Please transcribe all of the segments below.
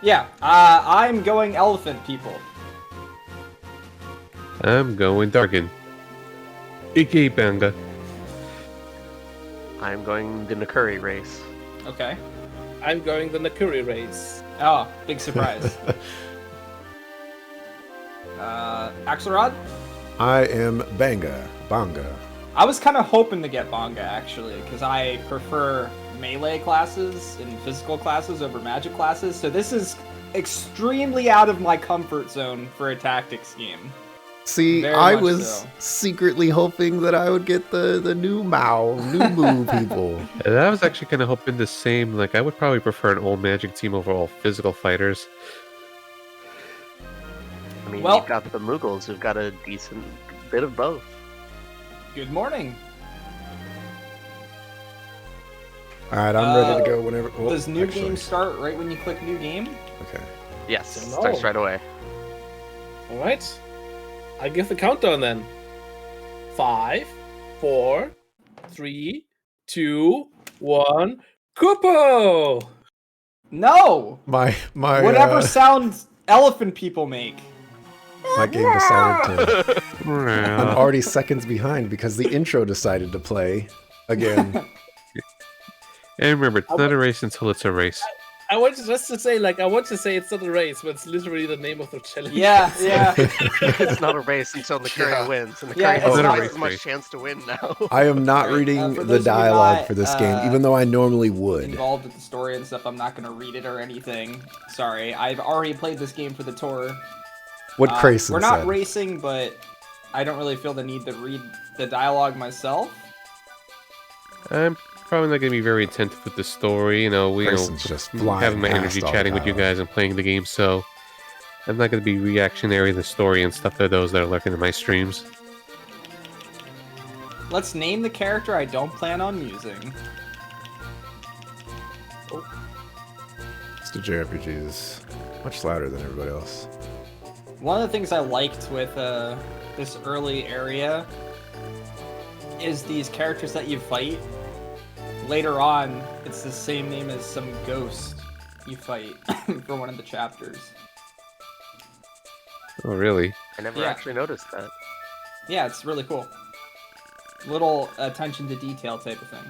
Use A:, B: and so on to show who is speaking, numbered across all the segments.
A: Yeah, I'm going elephant people.
B: I'm going Darkin. aka Banga.
C: I'm going the Nakuri race.
A: Okay.
D: I'm going the Nakuri race.
A: Oh, big surprise. Axelrod?
E: I am Banga.
A: I was kind of hoping to get Banga, actually, because I prefer melee classes and physical classes over magic classes, so this is extremely out of my comfort zone for a tactics game.
E: See,
A: Very
E: I
A: much
E: was
A: so.
E: secretly hoping that I would get the new Moo people.
B: And I was actually kind of hoping the same. Like, I would probably prefer an old magic team over all physical fighters.
C: I mean,
A: Well-
C: you've got the Mughals who've got a decent bit of both.
A: Good morning.
E: All right, I'm ready to go whenever. Oh,
A: Does new
E: actually,
A: game start right when you click new game?
E: Okay.
C: Yes,
D: So no.
C: starts right away.
D: All right. I give the countdown then. 5, 4, 3, 2, 1. Kupo!
A: No!
E: My
A: Whatever sound elephant people make.
E: my game decided to. I'm
B: Yeah.
E: already seconds behind because the intro decided to play again.
B: And remember, it's not a race until it's a race.
D: I want to just to say, I want to say it's not a race, but it's literally the name of the challenge.
A: Yeah, yeah.
C: It's not a race until Nakuri
F: Yeah.
C: wins, and Nakuri
A: Yeah,
C: has
A: it's
B: not a
C: twice
B: race
C: as much
B: race.
C: chance to win now.
E: I am not
A: Alright,
E: reading
A: for
E: the
A: those of you
E: dialogue
A: not,
E: for this game, even though I normally would.
A: Involved with the story and stuff, I'm not going to read it or anything. Sorry, I've already played this game for the tour.
E: What Crayson
A: We're not
E: said.
A: racing, but I don't really feel the need to read the dialogue myself.
B: I'm probably not going to be very attentive with the story.
E: Grayson's just flying
B: having my energy
E: past all the
B: chatting with you
E: dialogue.
B: guys and playing the game, so I'm not going to be reactionary to the story and stuff to those that are lurking in my streams.
A: Let's name the character I don't plan on using.
E: Mr. JRPG is much louder than everybody else.
A: One of the things I liked with this early area is these characters that you fight. Later on, it's the same name as some ghost you fight for one of the chapters.
B: Oh, really?
C: I never
A: Yeah.
C: actually noticed that.
A: Yeah, it's really cool. Little attention to detail type of thing.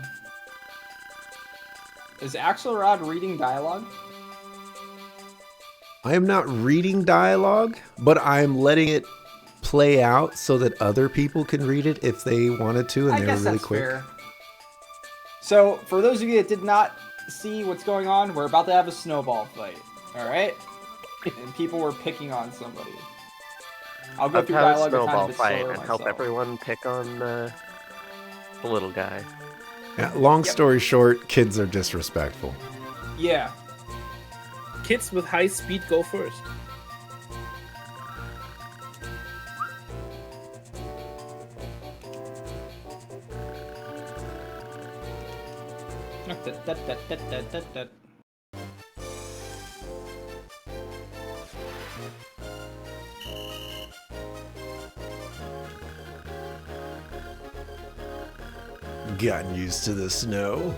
A: Is Axelrod reading dialogue?
E: I am not reading dialogue, but I'm letting it play out so that other people can read it if they wanted to, and
A: I
E: they were
A: guess
E: really
A: that's
E: quick.
A: fair. So, for those of you that did not see what's going on, we're about to have a snowball fight. Alright? And people were picking on somebody. I'll go
C: Let's
A: through
C: have a
A: dialogue a tiny
C: snowball
A: bit
C: fight
A: slower
C: and help
A: myself.
C: everyone pick on the little guy.
E: Yeah, long
A: Yep.
E: story short, kids are disrespectful.
A: Yeah.
D: Kids with high speed go first.
E: Gotten used to the snow.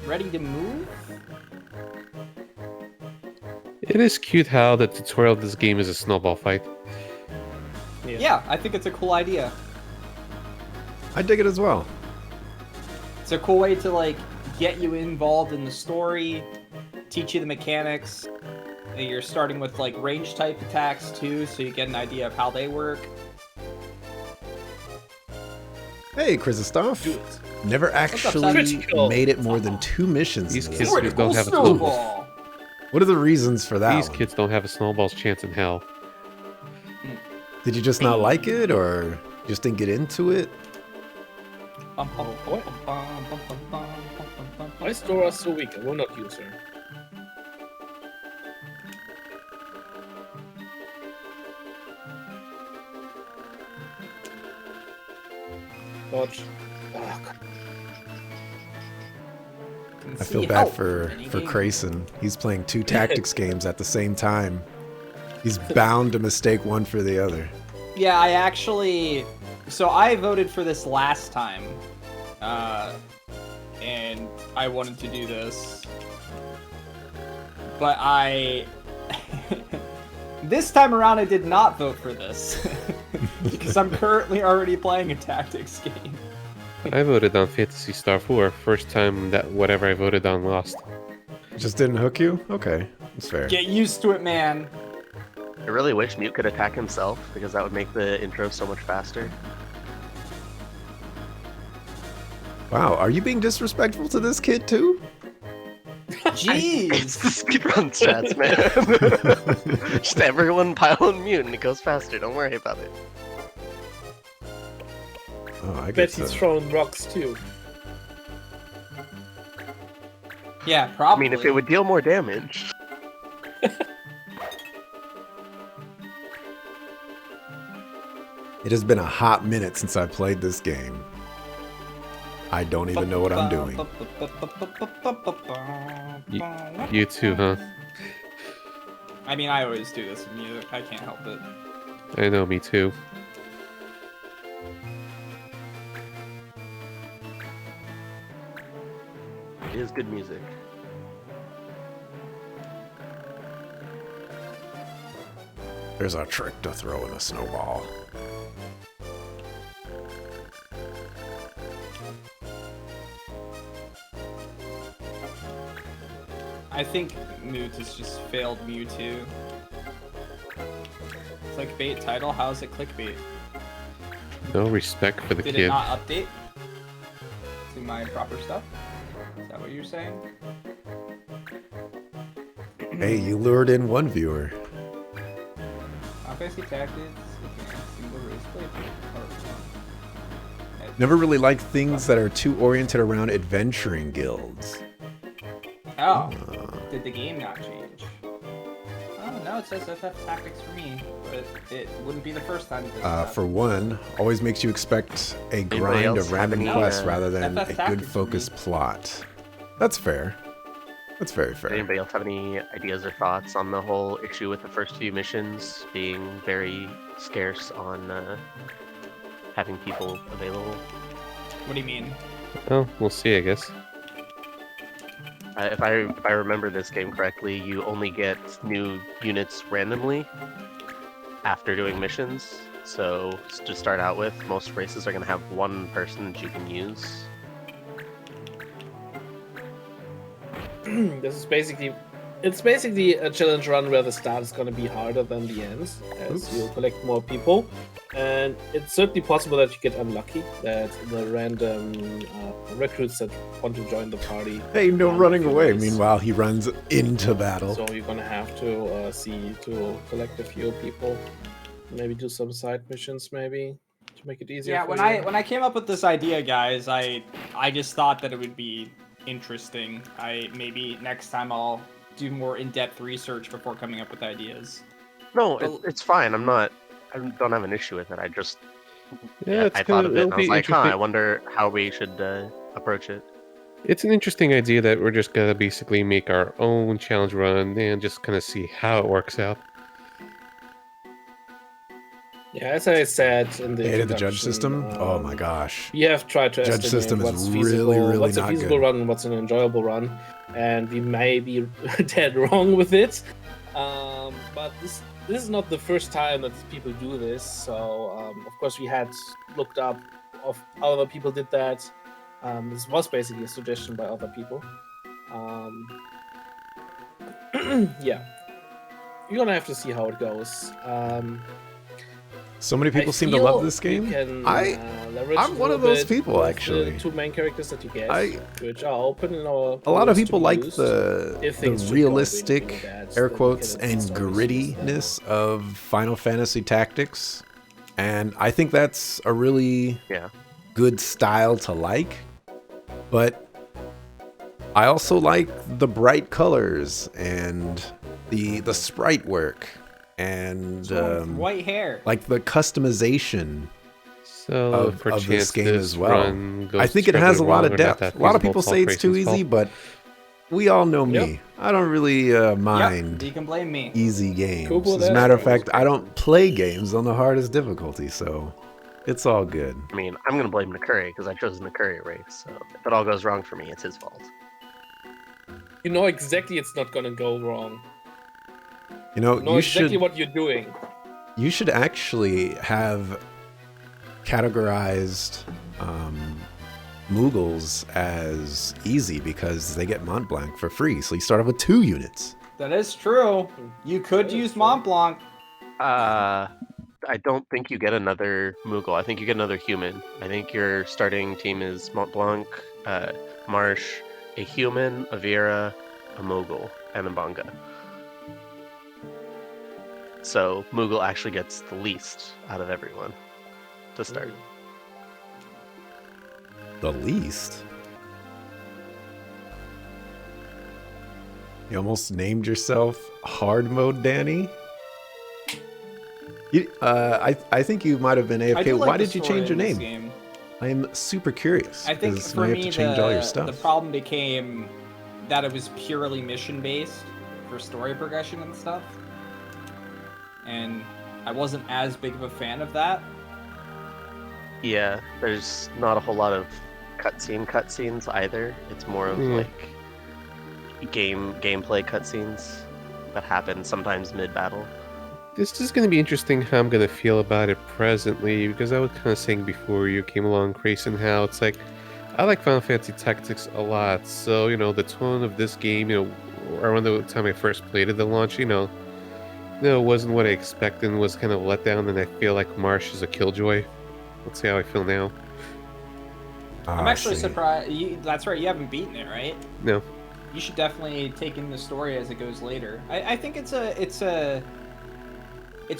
A: Ready to move?
B: It is cute how the tutorial of this game is a snowball fight.
A: Yeah, I think it's a cool idea.
E: I dig it as well.
A: It's a cool way to, like, get you involved in the story, teach you the mechanics. You're starting with, like, range type attacks, too, so you get an idea of how they work.
E: Hey, Kristoff.
D: Do it.
E: Never
A: up,
E: actually
D: Critical.
E: made it more than 2 missions.
B: These
E: into
B: kids
E: this.
B: don't have a
A: snowball.
E: What are the reasons for that?
B: These
E: one?
B: kids don't have a snowball's chance in hell.
E: Did you just not like it, or just didn't get into it?
D: My store is so weak, I will not use her. Dodge. Oh, God.
E: I feel bad for Crayson. He's playing 2 tactics games at the same time. He's bound to mistake one for the other.
A: Yeah, I actually... So I voted for this last time. and I wanted to do this, but I this time around I did not vote for this because I'm currently already playing a tactics game.
B: I voted on Phantasy Star 4. First time that whatever I voted on lost.
E: Just didn't hook you? Okay, that's fair.
A: Get used to it, man.
C: I really wish Mute could attack himself, because that would make the intro so much faster.
E: Wow, are you being disrespectful to this kid too?
A: Jeez.
C: It's the speedrun stats, man. Just everyone pile on Mute and it goes faster. Don't worry about it.
E: Oh, I
D: Bet
E: guess
D: he's
E: so.
D: throwing rocks too.
A: Yeah,
C: I
A: probably.
C: mean, if it would deal more damage.
E: It has been a hot minute since I played this game. I don't even know what I'm doing.
B: You too, huh?
A: I mean, I always do this with music. I can't help it.
B: I know, me too.
C: It is good music.
E: There's a trick to throwing a snowball.
A: I think Mute has just failed Mewtwo. Clickbait title? How is it clickbait?
B: No respect for the
A: Did it
B: kid.
A: not update to my proper stuff? Is that what you're saying?
E: Hey, you lured in one viewer.
A: Fantasy Tactics, single race playthrough, part one.
E: Never really liked things that are too oriented around adventuring guilds.
A: Oh, did the game not change? Oh, no, it says FF Tactics for me, but it wouldn't be the first time it does that.
E: For one, always makes you expect a
C: Anybody
E: grind
C: else
E: of
C: have
E: random
C: any,
E: quests rather than
A: FF
E: a good
A: Tactics for
E: focused
A: me.
E: plot. That's fair. That's very fair.
C: Anybody else have any ideas or thoughts on the whole issue with the first few missions being very scarce on having people available?
A: What do you mean?
B: Well, we'll see, I guess.
C: If I remember this game correctly, you only get new units randomly after doing missions. So to start out with, most races are going to have one person that you can use.
D: This is basically, it's basically a challenge run where the start is going to be harder than the end, as
E: Oops.
D: you collect more people, and it's certainly possible that you get unlucky, that the random recruits that want to join the party.
E: Hey, no
D: um,
E: running
D: few
E: away.
D: ways.
E: Meanwhile, he runs into battle.
D: So you're gonna have to collect a few people, maybe do some side missions, maybe to make it easier.
A: Yeah,
D: for
A: when I came up with this idea, guys, I just thought that it would be interesting. Maybe next time I'll do more in-depth research before coming up with ideas.
C: No,
A: Well-
C: it's fine. I don't have an issue with it. I just
B: Yeah, it's
C: I thought
B: gonna,
C: of it and I was
B: be
C: like, huh,
B: interesting.
C: I wonder how we should approach it.
B: It's an interesting idea that we're just gonna basically make our own challenge run and just kind of see how it works out.
D: Yeah, as I said in the
E: Hated the judge
D: introduction,
E: system. Oh my gosh.
D: We have tried to
E: Judge
D: estimate
E: system is
D: what's
E: really,
D: feasible,
E: really
D: what's a
E: not
D: feasible
E: good.
D: run, and what's an enjoyable run, and we may be dead wrong with it. But this is not the first time that people do this. So of course we had looked up of how other people did that. This was basically a suggestion by other people. Yeah, you're gonna have to see how it goes.
E: So many people
D: I
E: seem to
D: feel
E: love this
D: you
E: game.
D: can,
E: I'm
D: I'm
E: one of those people, actually.
D: The two main characters that you get,
E: I-
D: which are open in our
E: A lot of
D: pools to
E: people
D: be
E: like
D: used.
E: the
D: If things should go
E: realistic,
D: really bad,
E: air
D: then we
E: quotes,
D: can
E: and
D: install this instead.
E: grittiness of Final Fantasy Tactics. And I think that's a really
C: Yeah.
E: good style to like. But I also like the bright colors and the sprite work and
A: White hair.
E: like the customization.
B: So,
E: Of-
B: for
E: of
B: chance
E: this game as well.
B: run goes
E: I think it
B: terribly
E: has a lot
B: wrong
E: of
B: or not
E: depth.
B: that
E: A lot of
B: feasible,
E: people
B: it's all
E: say it's too
B: Grayson's
E: easy,
B: fault.
E: but we all know me.
D: Yep.
E: I don't really
A: Yep,
E: mind
A: you can blame me.
E: easy games.
D: Kubo,
E: As a
D: that's
E: matter of
D: right.
E: fact, I don't play games on the hardest difficulty, so It's all good.
C: I mean, I'm gonna blame Nakuri because I chose the Nakuri race. So if it all goes wrong for me, it's his fault.
D: You know exactly it's not gonna go wrong.
E: You know,
D: You know
E: you
D: exactly
E: should
D: what you're doing.
E: you should actually have categorized Moogles as easy because they get Mont Blanc for free. So you start off with 2 units.
A: That is true. You could
D: That is
A: use
D: true.
A: Mont Blanc.
C: I don't think you get another Moogle. I think you get another human. I think your starting team is Mont Blanc, Marsh, a human, a Vera, a Moogle, and a Bunga. So Moogle actually gets the least out of everyone to start.
E: The least. You almost named yourself Hard Mode Danny. I think you might have been
A: I do
E: AFK.
A: like
E: Why
A: the
E: did you
A: story
E: change your
A: in this
E: name?
A: game.
E: I am super curious.
A: I think
E: 'cause
A: for
E: now you
A: me,
E: have to change all your
A: the
E: stuff.
A: problem became that it was purely mission based for story progression and stuff, and I wasn't as big of a fan of that.
C: Yeah, there's not a whole lot of cutscenes either. It's more of like gameplay cutscenes that happen sometimes mid-battle.
B: This is going to be interesting how I'm going to feel about it presently, because I was kind of saying before you came along, Grayson, how it's like, I like Final Fantasy Tactics a lot, so, you know, the tone of this game, you know, around the time I first played it at launch, it wasn't what I expected and was kind of let down, and I feel like Marsh is a killjoy. Let's see how I feel now.
A: I'm actually
E: see.
A: surprised. That's right, you haven't beaten it, right?
B: No.
A: You should definitely take in the story as it goes later. I think it's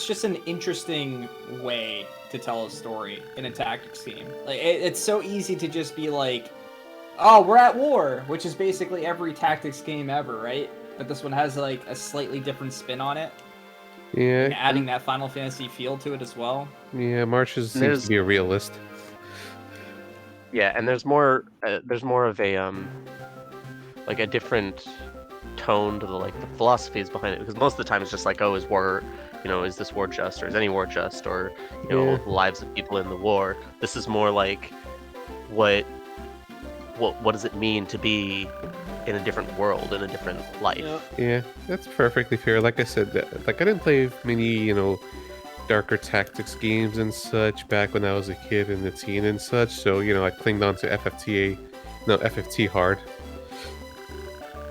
A: just an interesting way to tell a story in a tactics game. Like it's so easy to just be like, "Oh, we're at war," which is basically every tactics game ever, right? But this one has like a slightly different spin on it,
B: Yeah,
A: adding that Final Fantasy feel to it as well.
B: yeah, Marsh seems
C: There's-
B: to be a realist.
C: Yeah, and there's more of a like a different tone to the philosophies behind it, because most of the time it's just like, oh, is this war just, or is any war just, or
B: Yeah.
C: the lives of people in the war. This is more like what does it mean to be in a different world, in a different life.
D: Yeah.
B: Yeah, that's perfectly fair. Like I said, like I didn't play many, darker tactics games and such back when I was a kid and a teen and such. So, I clinged on to FFT hard.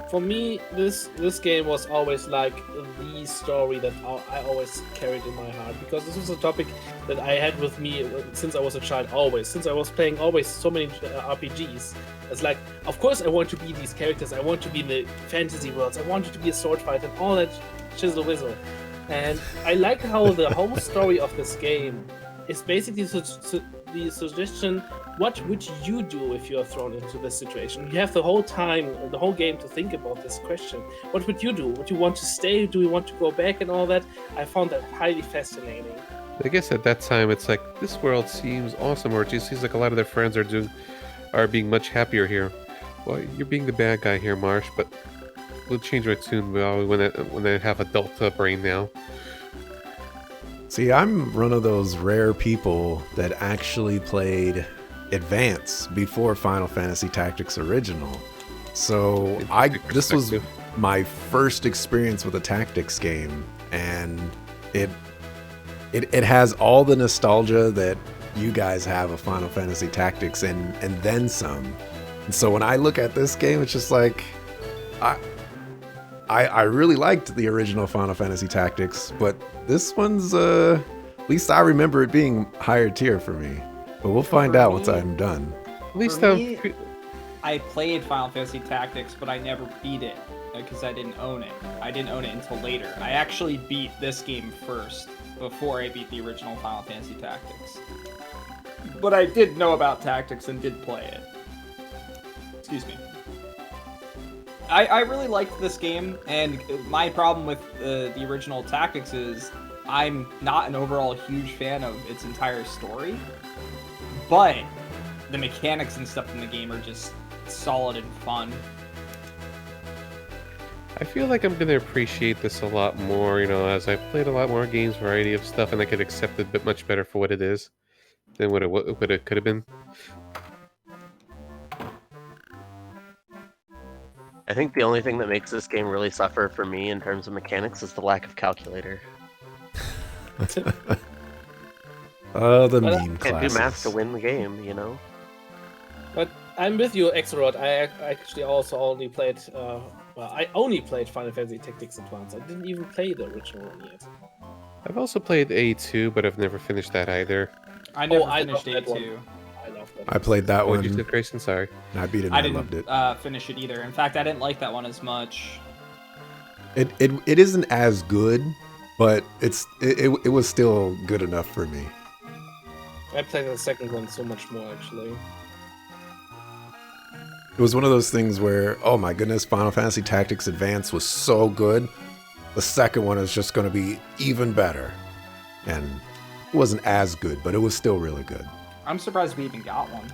D: For me, this game was always like the story that I always carried in my heart, because this was a topic that I had with me since I was a child. Since I was playing so many RPGs. It's like, of course, I want to be these characters. I want to be in the fantasy worlds. I wanted to be a sword fighter and all that chisel whizzle. And I like how the whole story of this game is basically the suggestion: what would you do if you are thrown into this situation? You have the whole game to think about this question. What would you do? Would you want to stay? Do you want to go back and all that? I found that highly fascinating.
B: I guess at that time it's like, this world seems awesome, or it just seems like a lot of their friends are being much happier here. Well, you're being the bad guy here, Marsh, but we'll change my tune when I have adult brain now.
E: See, I'm one of those rare people that actually played Advance before Final Fantasy Tactics Original. So this was my first experience with a tactics game, and it has all the nostalgia that you guys have of Final Fantasy Tactics and then some. And so when I look at this game, it's just like I really liked the original Final Fantasy Tactics, but this one's at least I remember it being higher tier for me. But we'll find
A: For
E: out
A: me-
E: once I'm done.
B: At least
A: For
B: I'm
A: me, I played Final Fantasy Tactics, but I never beat it because I didn't own it. I didn't own it until later. I actually beat this game first before I beat the original Final Fantasy Tactics. But I did know about Tactics and did play it. Excuse me. I really liked this game, and my problem with the original Tactics is I'm not an overall huge fan of its entire story, but the mechanics and stuff in the game are just solid and fun.
B: I feel like I'm going to appreciate this a lot more, as I've played a lot more games, variety of stuff, and I could accept it a bit much better for what it is. than what it could have been.
C: I think the only thing that makes this game really suffer for me in terms of mechanics is the lack of calculator.
E: Oh, the
D: But I
E: meme
C: Can't do math
E: classes.
C: to win the game, you know?
D: But I'm with you, Exorod. I actually also only played. I only played Final Fantasy Tactics Advance. I didn't even play the original one yet.
B: I've also played A2, but I've never finished that either.
A: I never
D: I
A: finished
D: love that one.
A: A2.
D: I love that.
E: I played that
B: What did you
E: one.
B: say, Grayson? Sorry.
E: And I beat it and
A: I
E: I
A: didn't
E: loved it.
A: finish it either. In fact, I didn't like that one as much.
E: It isn't as good, but it was still good enough for me.
D: I played the second one so much more actually.
E: It was one of those things where, oh my goodness, Final Fantasy Tactics Advance was so good. The second one is just going to be even better. And it wasn't as good, but it was still really good.
A: I'm surprised we even got one.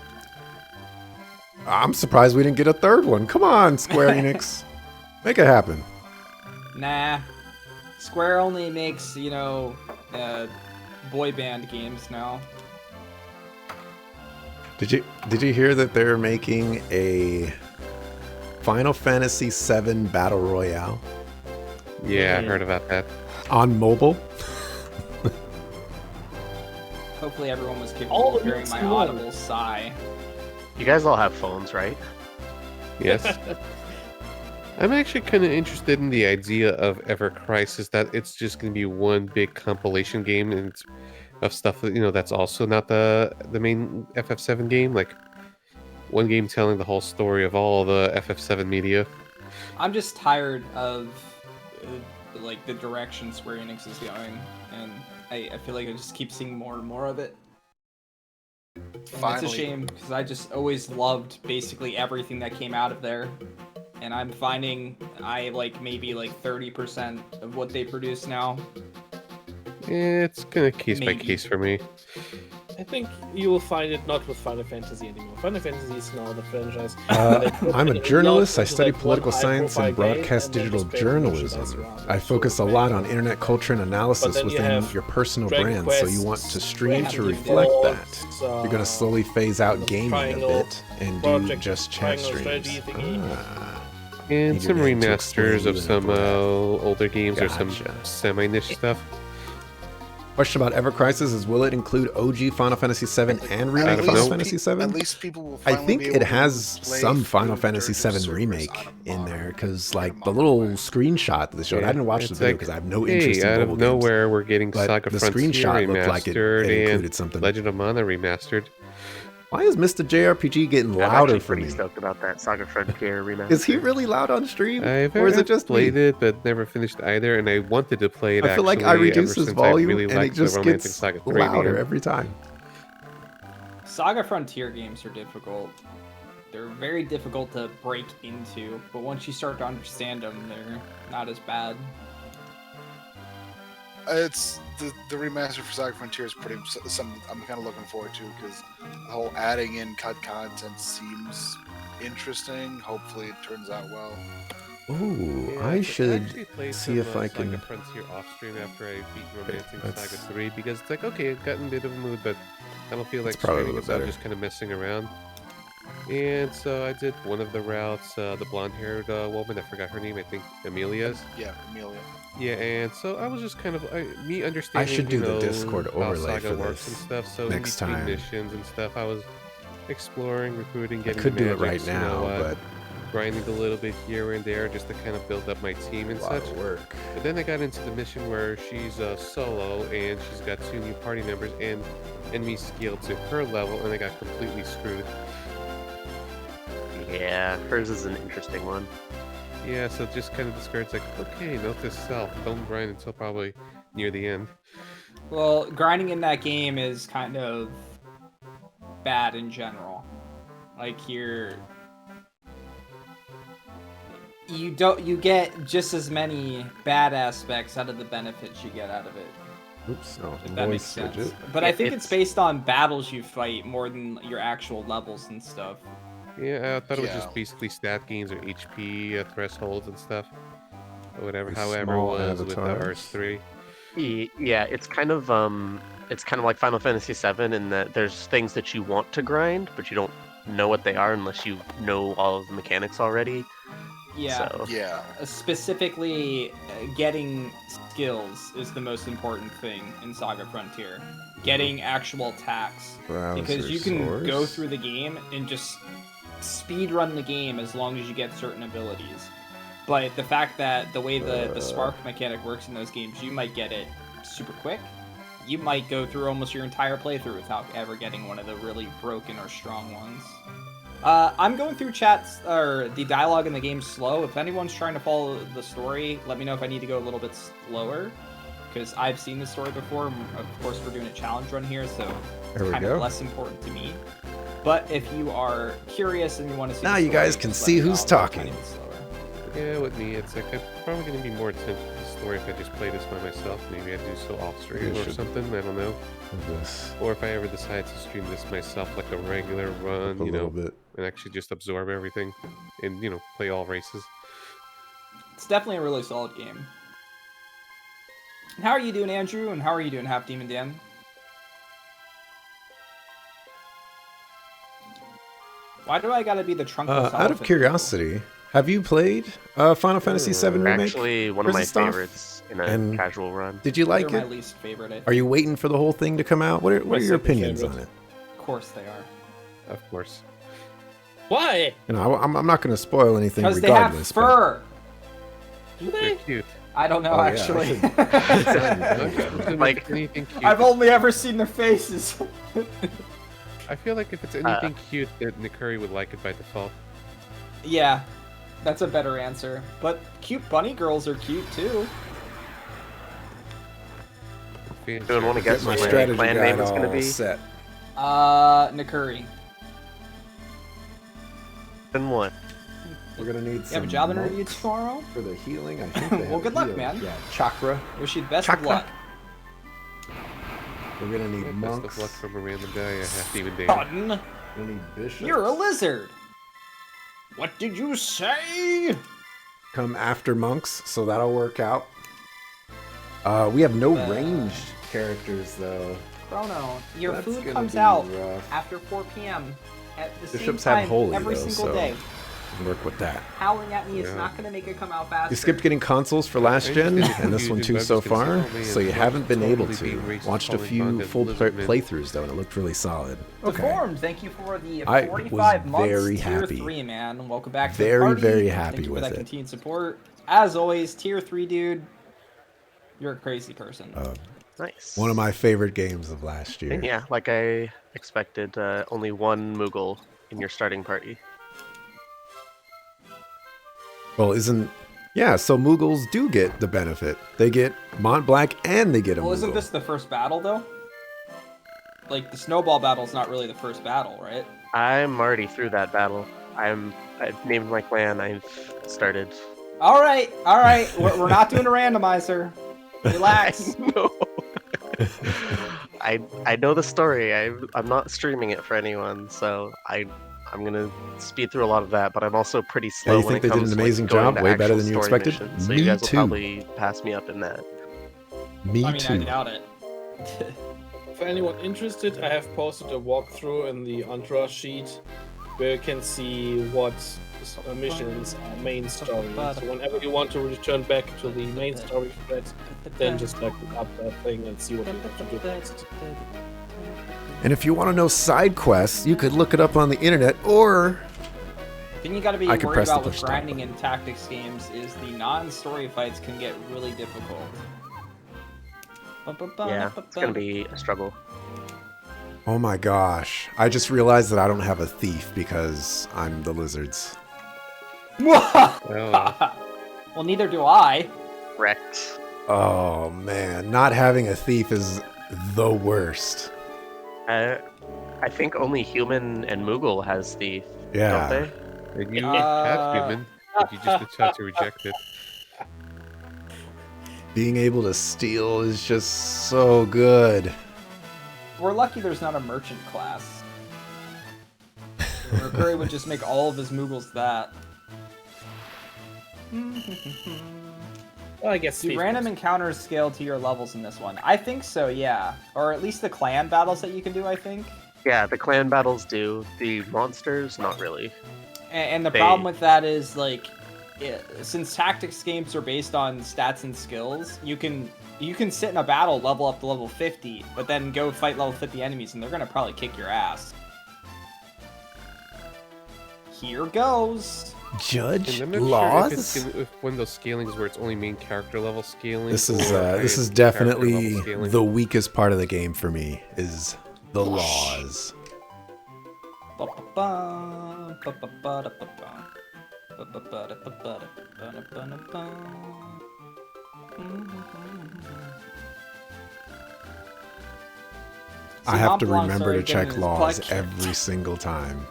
E: I'm surprised we didn't get a third one. Come on, Square Enix. Make it happen.
A: Nah. Square only makes, boy band games now.
E: Did you hear that they're making a Final Fantasy VII Battle Royale
B: Yeah, I heard about that.
E: on mobile?
A: Hopefully everyone was
D: All
A: capable of
D: the
A: hearing my
D: next one.
A: audible sigh.
C: You guys all have phones, right?
B: Yes. I'm actually kind of interested in the idea of Ever Crisis, that it's just going to be one big compilation game and it's of stuff that, that's also not the main FF7 game. Like, one game telling the whole story of all the FF7 media.
A: I'm just tired of the direction Square Enix is going, and I feel like I just keep seeing more and more of it. And it's a
F: Finally.
A: shame because I just always loved basically everything that came out of there, and I'm finding I like maybe 30% of what they produce now.
B: It's kind of case by
A: Maybe.
B: case for me.
D: I think you will find it not with Final Fantasy anymore. Final Fantasy is now the franchise.
E: I'm a journalist. I study
D: Like one
E: political science and
D: high-profile game,
E: broadcast
D: and then
E: digital
D: just bring
E: journalism.
D: merchandise around.
E: I focus a lot on internet culture and analysis
D: then you
E: within
D: have
E: your personal
D: Dragon
E: brand, so you
D: Quest,
E: want to stream to
A: Dragon
E: reflect
D: Quest,
E: that. You're going to slowly phase out
D: the
E: gaming a
D: Triangle
E: bit and do
D: Project,
E: just chat
D: Triangle
E: streams.
D: strategy thingy.
B: And
E: Need
B: some
E: your name to explain
B: remasters
E: you
B: of
E: and
B: some
E: all that.
B: older games or some
E: Gotcha.
B: semi-niche stuff.
E: Question about Ever Crisis is, will it include OG Final Fantasy VII and remake
B: At
E: Final
B: least
E: Fantasy
F: At
E: VII?
F: least people will
E: I
F: finally
E: think
F: be
E: it
F: able to
E: has
F: play
E: some Final
F: through
E: Fantasy
F: Dirge of
E: VII
F: Cerberus
E: remake
F: on a
E: in
F: modern-
E: there, because
F: in a
E: like the
F: modern
E: little
F: way.
E: screenshot that they showed, I didn't watch the
B: It's
E: video
B: like,
E: because I have no interest
B: hey,
E: in
B: out
E: mobile
B: of
E: games.
B: nowhere, we're getting
E: But
B: Saga
E: the
B: Frontier
E: screenshot looked like it
B: remastered
E: included
B: and
E: something.
B: Legend of Mana remastered.
E: Why is Mr. JRPG getting
C: I'm
E: louder
C: actually
E: for
C: pretty
E: me?
C: stoked about that Saga Frontier remaster.
E: Is he really loud on stream,
B: I've
E: or is it just me?
B: played it, but never finished either, and I wanted to play it
E: I feel like I
B: actually
E: reduce
B: ever
E: his
B: since
E: volume
B: I really
E: and it
B: liked the
E: just
B: Romancing
E: gets
B: Saga 3
E: louder
B: game.
E: every time.
A: Saga Frontier games are difficult. They're very difficult to break into, but once you start to understand them, they're not as bad.
F: It's the remaster for Saga Frontier is pretty something I'm kind of looking forward to, because the whole adding in cut content seems interesting. Hopefully, it turns out well.
E: Ooh,
B: Yeah,
E: I
B: so
E: should
B: actually played
E: see
B: some,
E: if I
B: Saga
E: can.
B: Frontier off stream after I beat Romancing
E: That's-
B: Saga 3 because it's like, okay, I've gotten a bit of a mood, but I don't feel like
E: That's probably a
B: streaming
E: little
B: it, so I'm
E: better.
B: just kind of messing around. And so I did one of the routes, the blonde-haired woman, I forgot her name, I think Amelia's.
F: Yeah, Amelia.
B: Yeah, and so I was just kind of me understanding.
E: should do
B: you
E: the
B: know,
E: Discord
B: how
E: overlay
B: Saga
E: for
B: works
E: this
B: and stuff. So
E: next
B: in between
E: time.
B: missions and stuff, I was exploring, recruiting,
E: I
B: getting
E: could do it right
B: magics, you know,
E: now, but
B: grinding a little bit here and there just to kind of build up my team and
E: a lot
B: such.
E: of work.
B: But then I got into the mission where she's solo and she's got 2 new party members and enemies scaled to her level, and I got completely screwed.
C: Yeah, hers is an interesting one.
B: Yeah, so just kind of discouraged, like, okay, note to self, don't grind until probably near the end.
A: Well, grinding in that game is kind of bad in general. Like you get just as many bad aspects out of the benefits you get out of it.
E: Oops, no,
A: If that makes
E: voice
A: sense.
E: widget.
A: But I
C: Yeah,
A: think it's
C: it's-
A: based on battles you fight more than your actual levels and stuff.
B: Yeah, I thought it was
F: Yeah.
B: just basically stat gains or HP thresholds and stuff. Or whatever,
E: The
B: however it
E: small
B: was with the
E: avatars.
B: Rs3.
C: Yeah, it's kind of it's kind of like Final Fantasy VII in that there's things that you want to grind, but you don't know what they are unless you know all of the mechanics already.
A: Yeah.
C: So,
F: Yeah.
A: Specifically, getting skills is the most important thing in Saga Frontier. Getting actual attacks. Because you can go through the game and just speed run the game as long as you get certain abilities. But the fact that the way the spark mechanic works in those games, you might get it super quick. You might go through almost your entire playthrough without ever getting one of the really broken or strong ones. I'm going through chats, or the dialogue in the game slow. If anyone's trying to follow the story, let me know if I need to go a little bit slower. Because I've seen the story before. Of course, we're doing a challenge run here, so
E: There we
A: kind
E: go.
A: of less important to me. But if you are curious and you want to see
E: Now
A: the
E: you guys
A: story,
E: can
A: just
E: see
A: let me
E: who's
A: know. I'll go
E: talking.
A: tiny bit slower.
B: Yeah, with me, it's like I'm probably going to be more attentive to the story if I just play this by myself. Maybe I do so off stream
E: You
B: or
E: should.
B: something. I don't know.
E: This
B: Or if I ever decide to stream this myself like a regular run,
E: a
B: you
E: little
B: know,
E: bit.
B: and actually just absorb everything and, you know, play all races.
A: It's definitely a really solid game. And how are you doing, Andrew? And how are you doing, Half Demon Dan? Why do I gotta be the trunkless
E: Out of
A: elephant?
E: curiosity, have you played Final Fantasy VII Remake?
C: actually, one of my
E: Kristoff?
C: favorites in a
E: And-
C: casual run.
E: Did you like
A: They're my
E: it?
A: least favorite.
E: Are you waiting for the whole thing to come out? What are
D: My
E: your
D: second
E: opinions
D: favorite.
E: on it?
A: Of course they are.
B: Of course.
D: Why?
E: You know, I'm not going to spoil anything
A: Because they have
E: regardless. but-
A: fur!
D: Do
B: They're
D: they?
B: cute.
A: I don't know,
E: Oh, yeah, I
A: actually.
B: Like,
C: Like-
B: anything cute.
A: I've only ever seen their faces.
B: I feel like if it's anything cute, that Nikuri would like it by default.
A: Yeah, that's a better answer. But cute bunny girls are cute, too.
C: Anyone want to guess
E: Get my
C: what my
E: strategy
C: clan
E: guide
C: name is going to
E: all
C: be?
E: set.
A: Nakuri.
C: Then what?
E: We're gonna need
A: You have
E: some
A: a job interview
E: monks
A: tomorrow?
E: for the healing. I think they
A: Well,
E: have
A: good luck,
E: heal.
A: man.
E: Yeah, chakra.
A: Wish you the best
E: Chakra.
A: of luck.
E: We're gonna need
B: Best
E: monks.
B: of luck from a random guy. I have to even
A: Button,
E: We're gonna need bishops.
A: you're a lizard. What did you say?
E: Come after monks, so that'll work out. We have no ranged characters though.
A: Chrono, your
E: That's
A: food
E: gonna
A: comes
E: be
A: out
E: rough.
A: after 4 p.m. at the
E: Bishops
A: same
E: have
A: time
E: holy,
A: every
E: though,
A: single
E: so-
A: day.
E: Work with that.
A: Howling at me is
B: Yeah.
A: not going to make it come out faster.
E: You skipped getting consoles for last
B: I
E: gen
B: just
E: and this one
B: didn't
E: too
B: use
E: so
B: it. I was just gonna
E: far,
B: say, oh, man,
E: so you
B: it's
E: haven't been able
B: totally being
E: to.
B: racist
E: Watched a
B: calling
E: few
B: Bond
E: full
B: Lizardman.
E: playthroughs though, and it looked really solid. Okay.
A: Deformed, thank you for the
E: I
A: 45
E: was
A: months
E: very
A: tier
E: happy.
A: 3, man. Welcome back to
E: Very,
A: the party.
E: very happy
A: Thank you for
E: with
A: that
E: it.
A: continued support. As always, tier 3, dude. You're a crazy person.
C: Nice.
E: One of my favorite games of last year.
C: And yeah, like I expected, only one Moogle in your starting party.
E: Well, yeah, so Moogles do get the benefit. They get Mont Blanc and they get a
A: Well, isn't
E: Moogle.
A: this the first battle, though? Like, the snowball battle's not really the first battle, right?
C: I'm already through that battle. I've named my clan. I've started.
A: All right. We're not doing a randomizer. Relax.
C: No. I know the story. I'm not streaming it for anyone, so I'm gonna speed through a lot of that. But I'm also pretty slow
E: you
C: when
E: think
C: it
E: they did
C: comes
E: an
C: to,
E: amazing
C: like, going
E: job?
C: to
E: Way better
C: actual
E: than you
C: story
E: expected?
C: missions, so
E: Me
C: you guys
E: too.
C: will probably pass me up in that.
E: Me
A: I mean,
E: too.
A: I doubt it.
D: For anyone interested, I have posted a walkthrough in the Entourage sheet where you can see what missions are main story. So whenever you want to return back to the main story thread, then just like look up that thing and see what you have to do next.
E: And if you want to know side quests, you could look it up on the internet, or
A: Thing you gotta be
E: I could
A: worried
E: press the
A: about with
E: push stop
A: grinding
E: button.
A: in tactics games is the non-story fights can get really difficult.
C: Yeah, it's gonna be a struggle.
E: oh my gosh, I just realized that I don't have a thief because I'm the lizards.
B: Oh,
A: Well, neither do I.
C: Wrecked.
E: Oh man, not having a thief is the worst.
C: I think only Human and Moogle has the.
E: Yeah.
C: Don't they?
B: and you have human, but you just decide to reject it.
E: Being able to steal is just so good.
A: We're lucky there's not a merchant class. Curry would just make all of his Moogles that.
D: Well, I guess.
A: Do
D: Steve
A: random
D: knows.
A: encounters scale to your levels in this one? I think so, yeah. Or at least the clan battles that you can do, I think.
C: Yeah, the clan battles do. The monsters, not really.
A: And the
C: They-
A: problem with that is, like, since tactics games are based on stats and skills, you can sit in a battle, level up to level 50, but then go fight level 50 enemies, and they're gonna probably kick your ass. Here goes.
E: Judge
B: And I'm not
E: laws.
B: sure if it's if one of those scalings where it's only main character level scaling.
E: This is
B: or
E: this is
B: highest character
E: definitely
B: level scaling.
E: the weakest part of the game for me. Is the laws.
A: Ba-ba-ba, ba-ba-ba-da-ba-ba. Ba-ba-ba-da-ba-ba-da-ba-ba-da-ba.
E: I have to
A: Mont Blanc's
E: remember to
A: already been in
E: check
A: his
E: laws
A: butt.
E: every single time.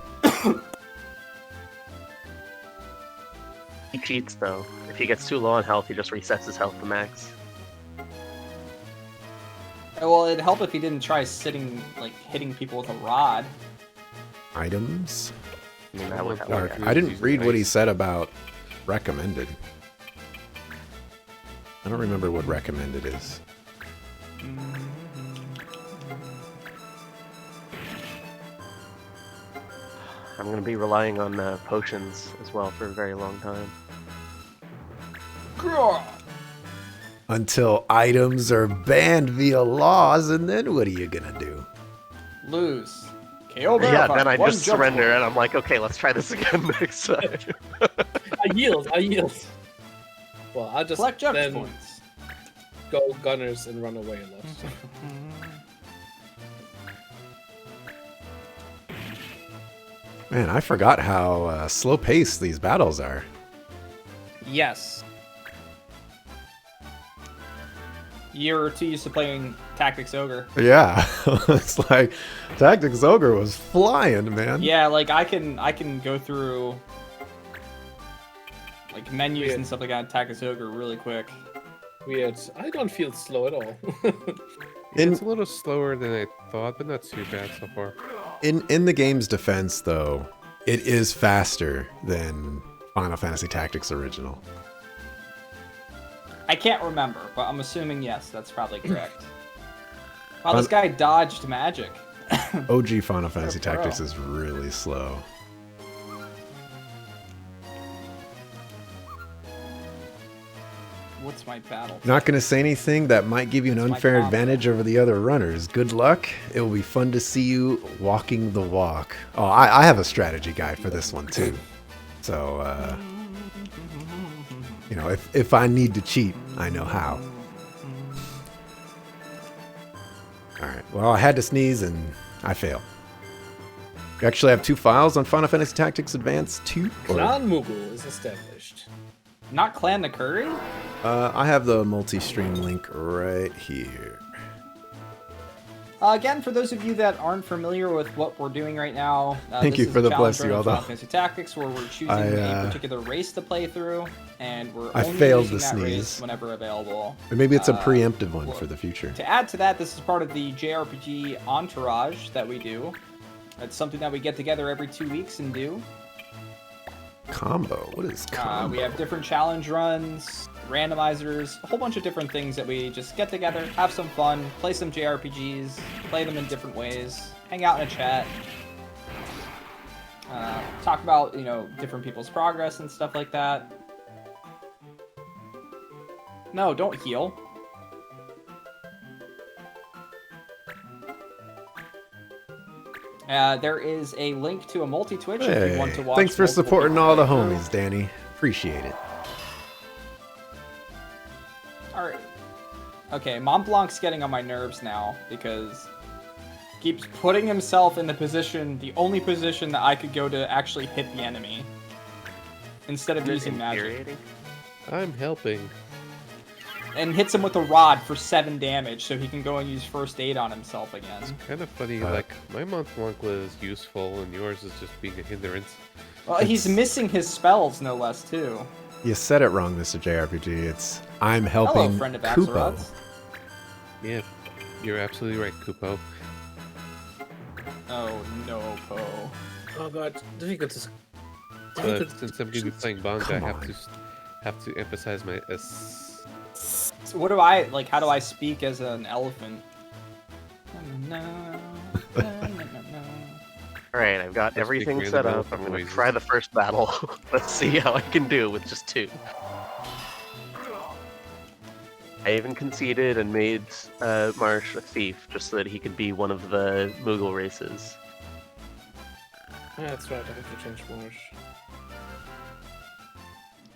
C: He cheats though. If he gets too low on health, he just resets his health to max.
A: Well, it'd help if he didn't try hitting people with a rod.
E: Items.
C: I mean, that would help.
E: Or,
C: yeah.
E: I didn't read what he said about recommended. I don't remember what recommended is.
C: I'm gonna be relying on potions as well for a very long time.
E: Until items are banned via laws, and then what are you gonna do?
A: Lose. KO
C: Yeah,
A: verified.
C: then I
A: One
C: just
A: jump
C: surrender
A: forward.
C: and I'm like, okay, let's try this again next time.
D: I yield. Well, I'll just
A: Collect jump
D: then
A: points.
D: go gunners and run away a lot.
E: Man, I forgot how slow paced these battles are.
A: Yes. Year or two used to playing Tactics Ogre.
E: Yeah, it's like Tactics Ogre was flying, man.
A: Yeah, like I can go through like menus
D: Weird.
A: and stuff like that in Tactics Ogre really quick.
D: Weird. I don't feel slow at all.
E: In
B: It's a little slower than I thought, but not too bad so far.
E: in the game's defense, though, it is faster than Final Fantasy Tactics Original.
A: I can't remember, but I'm assuming yes, that's probably correct. Wow, this guy dodged magic.
E: OG Final Fantasy
A: pro.
E: Tactics is really slow.
A: What's my battle?
E: Not going to say anything that might give you an
A: It's my
E: unfair
A: combo.
E: advantage over the other runners. Good luck. It will be fun to see you walking the walk. Oh, I have a strategy guide for this one too. So, you know, if I need to cheat, I know how. All right. Well, I had to sneeze and I failed. You actually have 2 files on Final Fantasy Tactics Advance 2? Or-
D: Clan Moogle is established.
A: Not Clan the Curry?
E: I have the multi-stream link right here.
A: Again, for those of you that aren't familiar with what we're doing right now,
E: Thank
A: this
E: you
A: is
E: for
A: a
E: the
A: challenge
E: bless you
A: run
E: all,
A: of
E: though.
A: Final Fantasy Tactics, where we're choosing a particular race to play through, and we're
E: I
A: only
E: failed
A: using
E: the
A: that race
E: sneeze.
A: whenever available.
E: Or maybe it's a
A: Uh,
E: preemptive one
A: well,
E: for the future.
A: To add to that, this is part of the JRPG entourage that we do. It's something that we get together every 2 weeks and do.
E: Combo? What is combo?
A: We have different challenge runs, randomizers, a whole bunch of different things that we just get together, have some fun, play some JRPGs, play them in different ways, hang out in a chat, talk about, you know, different people's progress and stuff like that. No, don't heal. There is a link to a multi-Twitch if
E: Hey,
A: you want to watch.
E: thanks for
A: multiple
E: supporting
A: people
E: all the
A: play through.
E: homies, Danny. Appreciate it.
A: Alright. Okay, Mont Blanc's getting on my nerves now because he keeps putting himself in the only position that I could go to actually hit the enemy instead of using magic.
C: Infuriating.
B: I'm helping.
A: And hits him with a rod for 7 damage so he can go and use first aid on himself again.
B: Kind of funny, like, my Mont Blanc was useful and yours is just being a hindrance.
A: Well, he's missing his spells no less too.
E: You said it wrong, Mr. JRPG. It's I'm helping
A: Hello, friend of
E: Kupo.
A: Axelrod's.
B: Yeah, you're absolutely right, Kupo.
A: Oh no, Po.
D: Oh god, difficult to.
B: But since I'm going to be playing Banga, I
E: Come
B: have to emphasize my
A: what do I like? How do I speak as an elephant?
C: Alright, I've got
B: Let's
C: everything
B: speak
C: set
B: really
C: up. I'm
B: well
C: gonna
B: with
C: try the first battle. Let's see how I can do with just 2. I even conceded and made Marsh a thief just so that he could be one of the Moogle races.
D: Yeah, that's right. I have to change Marsh.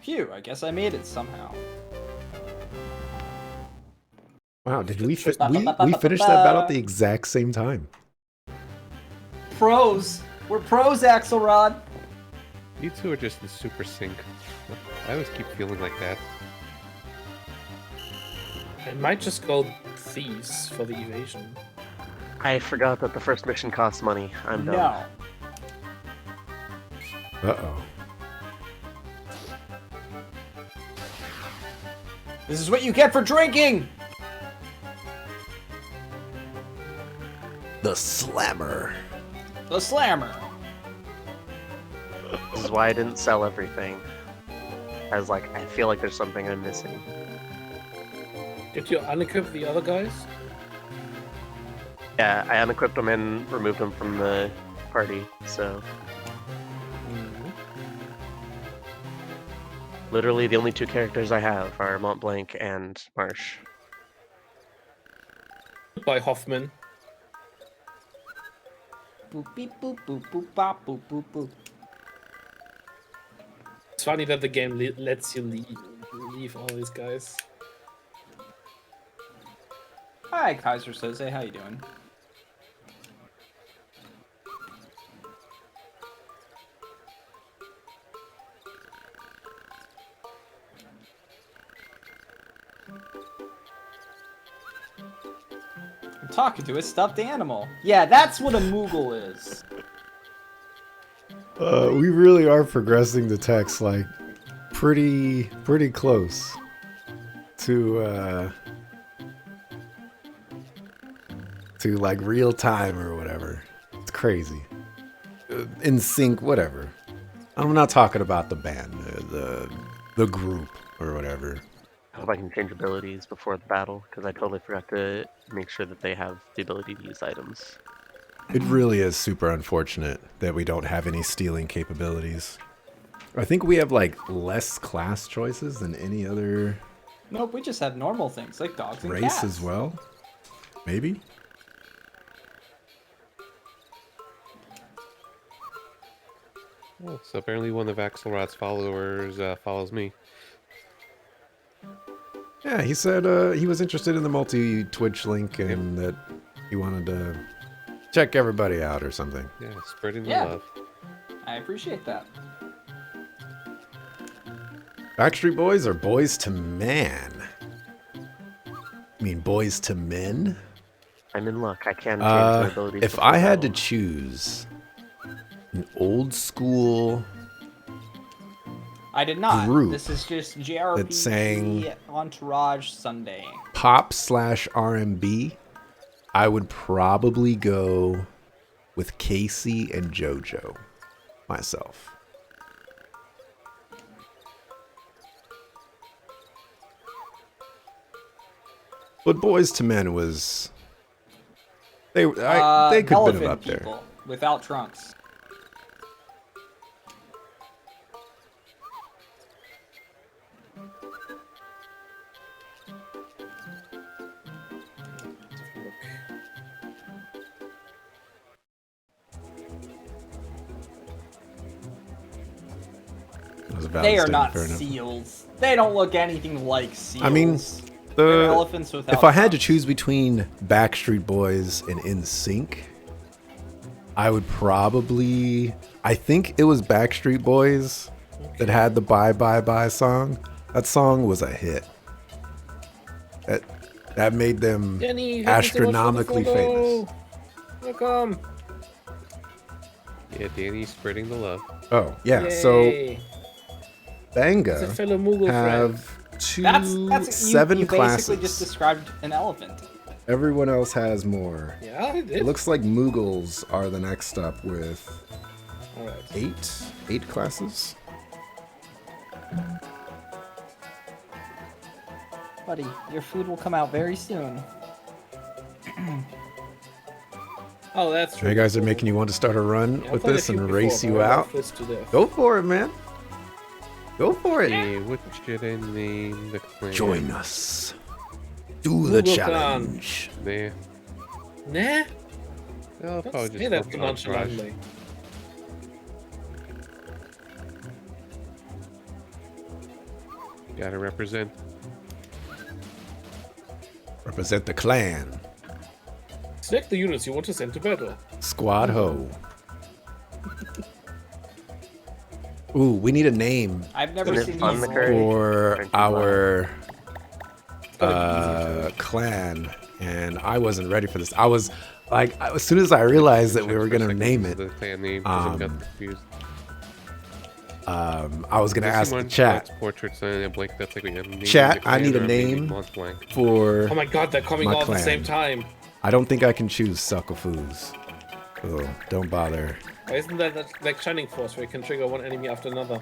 A: Phew, I guess I made it somehow.
E: Wow, did we we finished that battle at the exact same time?
A: Pros! We're pros, Axelrod!
B: You two are just in super sync. I always keep feeling like that.
D: I might just go thieves for the evasion.
C: I forgot that the first mission costs money. I'm done.
A: No.
E: Uh-oh.
A: This is what you get for drinking!
E: The Slammer.
A: The Slammer.
C: This is why I didn't sell everything. I was like, I feel like there's something I'm missing.
D: Did you unequip the other guys?
C: Yeah, I unequipped them and removed them from the party, so... Literally, the only 2 characters I have are Mont Blanc and Marsh.
D: By Hoffman.
A: Boop beep boop boop boop bop boop boop boop.
D: It's funny that the game lets you leave all these guys.
A: Hi, Kaiser Soze, how you doing? I'm talking to a stuffed animal. Yeah, that's what a Moogle is.
E: We really are progressing the text like pretty close to like real time or whatever. It's crazy. In sync, whatever. I'm not talking about the band, the group or whatever.
C: I hope I can change abilities before the battle, because I totally forgot to make sure that they have the ability to use items.
E: It really is super unfortunate that we don't have any stealing capabilities. I think we have like less class choices than any other
A: Nope, we just have normal things like dogs and
E: race
A: cats.
E: as well. Maybe?
B: Oh, so apparently one of Axelrod's followers follows me.
E: Yeah, he said he was interested in the multi-Twitch link and that he wanted to check everybody out or something.
B: Yeah, spreading the
A: Yeah.
B: love.
A: I appreciate that.
E: Backstreet Boys are boys to man. I mean, boys to men?
C: I'm in luck. I can change my abilities.
E: If
C: before
E: I had to
C: battle.
E: choose an old school
A: I did not.
E: Group
A: This is just JRPG
E: that sang
A: Entourage Sunday.
E: pop/R&B, I would probably go with Casey and JoJo myself. But Boys to Men was they could have been
A: Elephant
E: up there.
A: people without trunks.
E: It was about
A: They
E: as
A: are
E: dead,
A: not
E: fair enough.
A: seals. They don't look anything like seals.
E: I mean,
A: They're elephants without
E: if I had to
A: trunks.
E: choose between Backstreet Boys and NSYNC, I would probably. I think it was Backstreet Boys that had the "Bye Bye Bye" song. That song was a hit. That made them
D: Jenny, thank you so much for the
E: astronomically
D: follow.
E: famous.
D: Welcome.
B: Yeah, Danny's spreading the love.
E: Oh yeah, so
D: Yay. It's a
E: Banga
D: fellow Moogle friend.
E: have two
A: That's
E: seven
A: you
E: classes.
A: basically just described an elephant.
E: Everyone else has more.
D: Yeah, I did.
E: It looks like Moogles are the next up with
D: All right.
E: eight classes.
A: Buddy, your food will come out very soon.
D: Oh, that's true.
E: You guys are making you want to start a run
D: Yeah, I've
E: with
D: played a
E: this
D: few
E: and
D: before,
E: race
D: but
E: you
D: I love
E: out?
D: this to death.
E: Go for it, man. Go for it.
B: Hey, what should I name the clan?
E: Join us. Do the
D: Google
E: challenge.
B: Nah.
D: Nah,
B: I'll
D: don't
B: probably
D: say
B: just
D: that
B: go
D: too
B: for Entourage.
D: nonchalantly.
B: Gotta represent.
E: Represent the clan.
D: Select the units you want to send to battle.
E: Squad ho. Ooh, we need a name
A: I've never
C: Isn't it
A: seen
C: fun,
A: these.
C: McCurry?
E: for
C: Thank you,
E: our
D: Gotta
E: clan, and I wasn't ready for this. I was like, as soon as I realized that we
B: Check
E: were
B: for a
E: gonna
B: second
E: name
B: for
E: it,
B: The clan name, 'cause I got
E: um,
B: confused.
E: I was gonna
B: I see
E: ask the
B: one
E: chat
B: Scott's portraits and a blank. That's like we have naming
E: Chat,
B: the
E: I need
B: clan
E: a
B: or naming
E: name.
B: Mont Blanc.
E: for.
D: Oh my god, they're coming
E: My
D: all at the same
E: clan.
D: time.
E: I don't think I can choose Sucklefoo's. Oh, don't bother.
D: Why isn't that like Shining Force, where you can trigger one enemy after another?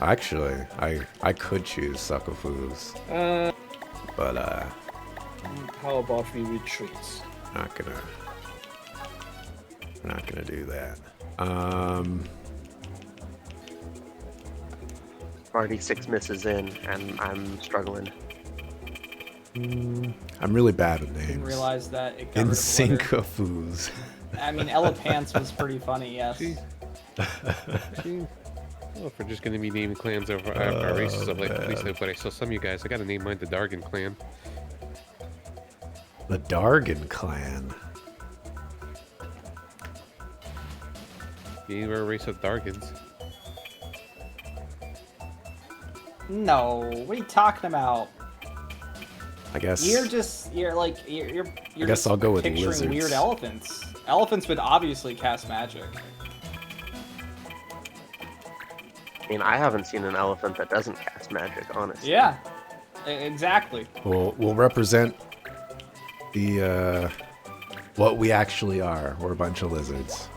E: Actually, I could choose Sucklefoo's, but
D: How about we retreat?
E: not gonna do that.
C: Already 6 misses in, and I'm struggling.
E: I'm really bad with
A: Didn't
E: names.
A: realize that it got
E: In
A: rid of letter.
E: Syncofoos.
A: I mean, Ella Pants was pretty funny, yes.
B: Gee. Gee. Well, if we're just gonna be naming clans over our races, I'm like, at least but I saw some of you guys. I gotta name mine the Dargan clan.
E: The Dargan clan.
B: We're a race of Dargans.
A: No, what are you talking about?
E: I guess.
A: You're like you're
E: I guess
A: just
E: I'll go with
A: picturing
E: lizards.
A: weird elephants. Elephants would obviously cast magic.
C: I mean, I haven't seen an elephant that doesn't cast magic, honestly.
A: Yeah, exactly.
E: We'll represent the what we actually are. We're a bunch of lizards.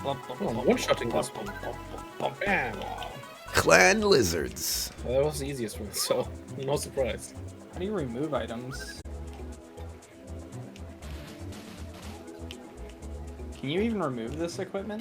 D: Oh, I'm one-shotting this one. Bam.
E: Clan lizards.
D: Well, that was the easiest one, so no surprise.
A: How do you remove items? Can you even remove this equipment?